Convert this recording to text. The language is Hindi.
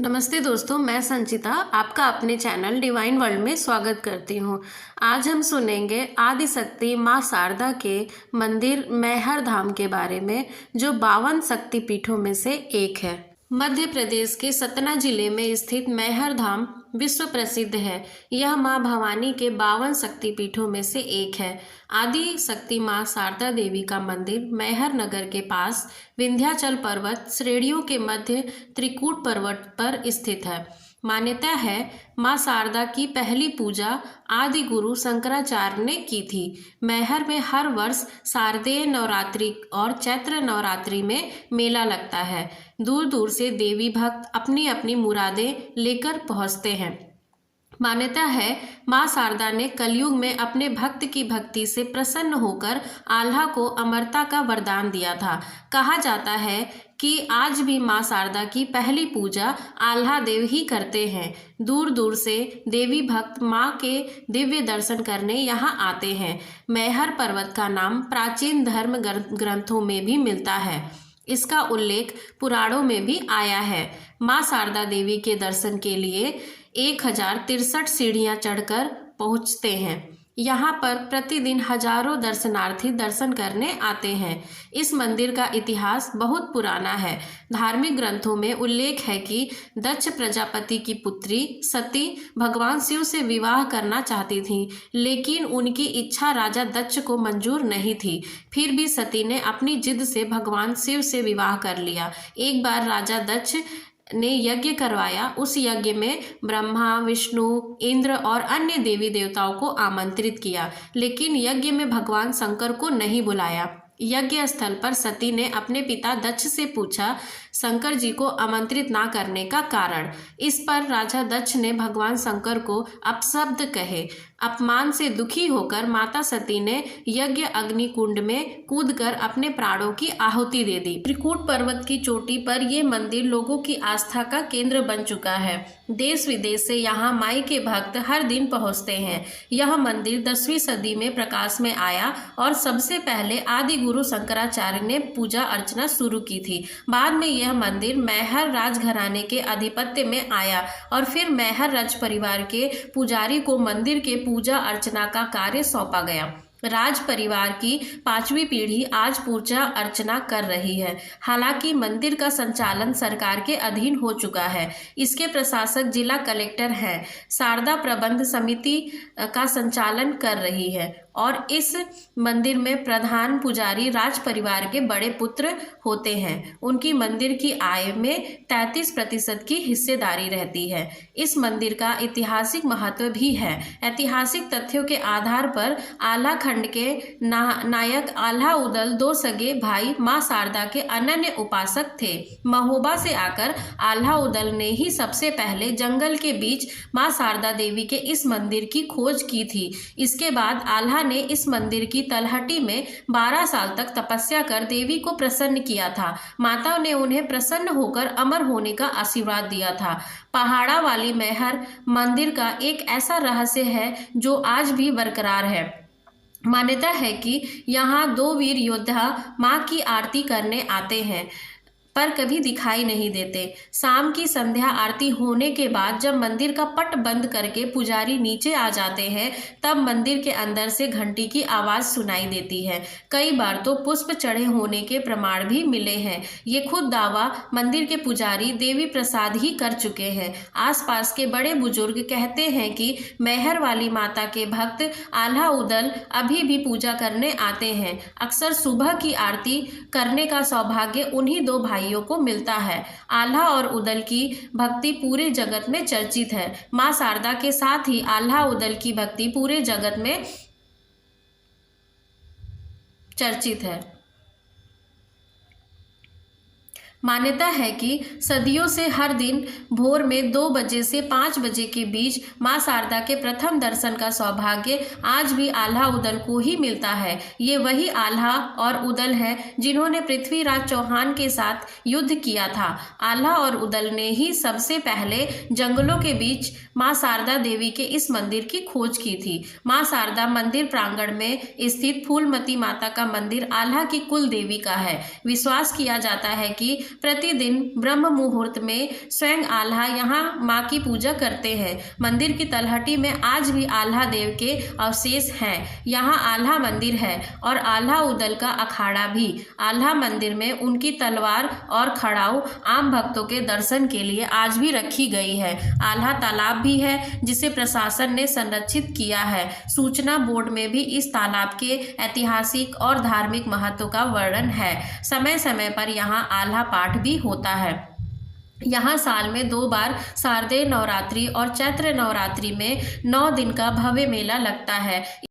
नमस्ते दोस्तों, मैं संचिता आपका अपने चैनल डिवाइन वर्ल्ड में स्वागत करती हूँ। आज हम सुनेंगे आदिशक्ति माँ शारदा के मंदिर मैहर धाम के बारे में, जो 52 शक्तिपीठों में से एक है। मध्य प्रदेश के सतना जिले में स्थित मैहर धाम विश्व प्रसिद्ध है। यह माँ भवानी के 52 शक्तिपीठों में से एक है। आदि शक्ति माँ शारदा देवी का मंदिर मैहर नगर के पास विंध्याचल पर्वत श्रेणियों के मध्य त्रिकूट पर्वत पर स्थित है। मान्यता है माँ शारदा की पहली पूजा आदि गुरु शंकराचार्य ने की थी। मैहर में हर वर्ष शारदेय नवरात्रि और चैत्र नवरात्रि में मेला लगता है। दूर दूर से देवी भक्त अपनी अपनी मुरादें लेकर पहुँचते हैं। मान्यता है माँ शारदा ने कलयुग में अपने भक्त की भक्ति से प्रसन्न होकर आल्हा को अमरता का वरदान दिया था। कहा जाता है कि आज भी माँ शारदा की पहली पूजा आल्हा देव ही करते हैं। दूर दूर से देवी भक्त माँ के दिव्य दर्शन करने यहाँ आते हैं। मैहर पर्वत का नाम प्राचीन धर्म ग्रंथों में भी मिलता है। इसका उल्लेख पुराणों में भी आया है। माँ शारदा देवी के दर्शन के लिए 1063 सीढ़ियाँ चढ़कर पहुँचते हैं। यहाँ पर प्रतिदिन हजारों दर्शनार्थी दर्शन करने आते हैं। इस मंदिर का इतिहास बहुत पुराना है। धार्मिक ग्रंथों में उल्लेख है कि दक्ष प्रजापति की पुत्री सती भगवान शिव से विवाह करना चाहती थी, लेकिन उनकी इच्छा राजा दक्ष को मंजूर नहीं थी। फिर भी सती ने अपनी जिद से भगवान शिव से विवाह कर लिया। एक बार राजा दक्ष ने यज्ञ करवाया। उस यज्ञ में ब्रह्मा, विष्णु, इंद्र और अन्य देवी देवताओं को आमंत्रित किया, लेकिन यज्ञ में भगवान शंकर को नहीं बुलाया। यज्ञ स्थल पर सती ने अपने पिता दक्ष से पूछा शंकर जी को आमंत्रित ना करने का कारण। इस पर राजा दक्ष ने भगवान शंकर को अपशब्द कहे। अपमान से दुखी होकर माता सती ने यज्ञ अग्नि कुंड में कूदकर अपने प्राणों की आहुति दे दी। त्रिकूट पर्वत की चोटी पर यह मंदिर लोगों की आस्था का केंद्र बन चुका है। देश विदेश से यहाँ माई के भक्त हर दिन पहुँचते हैं। यह मंदिर 10वीं सदी में प्रकाश में आया और सबसे पहले आदि गुरु शंकराचार्य ने पूजा अर्चना शुरू की थी। बाद में यह मंदिर मैहर राजघराने के आधिपत्य में आया और फिर मैहर राज परिवार के पुजारी को मंदिर के पूजा अर्चना का कार्य सौंपा गया। राज परिवार की 5वीं पीढ़ी आज पूजा अर्चना कर रही है। हालांकि मंदिर का संचालन सरकार के अधीन हो चुका है। इसके प्रशासक जिला कलेक्टर हैं। शारदा प्रबंध समिति का संचालन कर रही है और इस मंदिर में प्रधान पुजारी राज परिवार के बड़े पुत्र होते हैं। उनकी मंदिर की आय में 33% की हिस्सेदारी रहती है। इस मंदिर का ऐतिहासिक महत्व भी है। ऐतिहासिक तथ्यों के आधार पर आल्हा खंड के नायक आल्हा उदल 2 सगे भाई माँ शारदा के अनन्य उपासक थे। महोबा से आकर आल्हा उदल ने ही सबसे पहले जंगल के बीच माँ शारदा देवी के इस मंदिर की खोज की थी। इसके बाद आल्हा ने इस मंदिर की तलहटी में 12 साल तक तपस्या कर देवी को प्रसन्न किया था। माता ने उन्हें प्रसन्न होकर अमर होने का आशीर्वाद दिया था। पहाड़ा वाली मैहर मंदिर का एक ऐसा रहस्य है जो आज भी बरकरार है। मान्यता है कि यहाँ 2 वीर योद्धा माँ की आरती करने आते हैं पर कभी दिखाई नहीं देते। शाम की संध्या आरती होने के बाद जब मंदिर का पट बंद करके पुजारी नीचे आ जाते हैं, तब मंदिर के अंदर से घंटी की आवाज़ सुनाई देती है। कई बार तो पुष्प चढ़े होने के प्रमाण भी मिले हैं। ये खुद दावा मंदिर के पुजारी देवी प्रसाद ही कर चुके हैं। आसपास के बड़े बुजुर्ग कहते हैं कि मैहर वाली माता के भक्त आल्हा उदल अभी भी पूजा करने आते हैं। अक्सर सुबह की आरती करने का सौभाग्य उन्हीं 2 भाइयों को मिलता है। आल्हा और उदल की भक्ति पूरे जगत में चर्चित है। माँ शारदा के साथ ही आल्हा उदल की भक्ति पूरे जगत में चर्चित है। मान्यता है कि सदियों से हर दिन भोर में 2 बजे से 5 बजे के बीच माँ शारदा के प्रथम दर्शन का सौभाग्य आज भी आल्हा उदल को ही मिलता है। ये वही आल्हा और उदल हैं जिन्होंने पृथ्वीराज चौहान के साथ युद्ध किया था। आल्हा और उदल ने ही सबसे पहले जंगलों के बीच माँ शारदा देवी के इस मंदिर की खोज की थी। माँ शारदा मंदिर प्रांगण में स्थित फूलमती माता का मंदिर आल्हा की कुल देवी का है। विश्वास किया जाता है कि प्रतिदिन ब्रह्म मुहूर्त में स्वयं आल्हा यहाँ माँ की पूजा करते हैं। मंदिर की तलहटी में आज भी आल्हा देव के अवशेष हैं। यहाँ आल्हा मंदिर है और आल्हा उदल का अखाड़ा भी। आल्हा मंदिर में उनकी तलवार और खड़ाऊ आम भक्तों के दर्शन के लिए आज भी रखी गई है। आल्हा तालाब भी है जिसे प्रशासन ने संरक्षित किया है। सूचना बोर्ड में भी इस तालाब के ऐतिहासिक और धार्मिक महत्व का वर्णन है। समय समय पर यहाँ आल्हा पाठ भी होता है। यहाँ साल में 2 बार शारदीय नवरात्रि और चैत्र नवरात्रि में 9 दिन का भव्य मेला लगता है।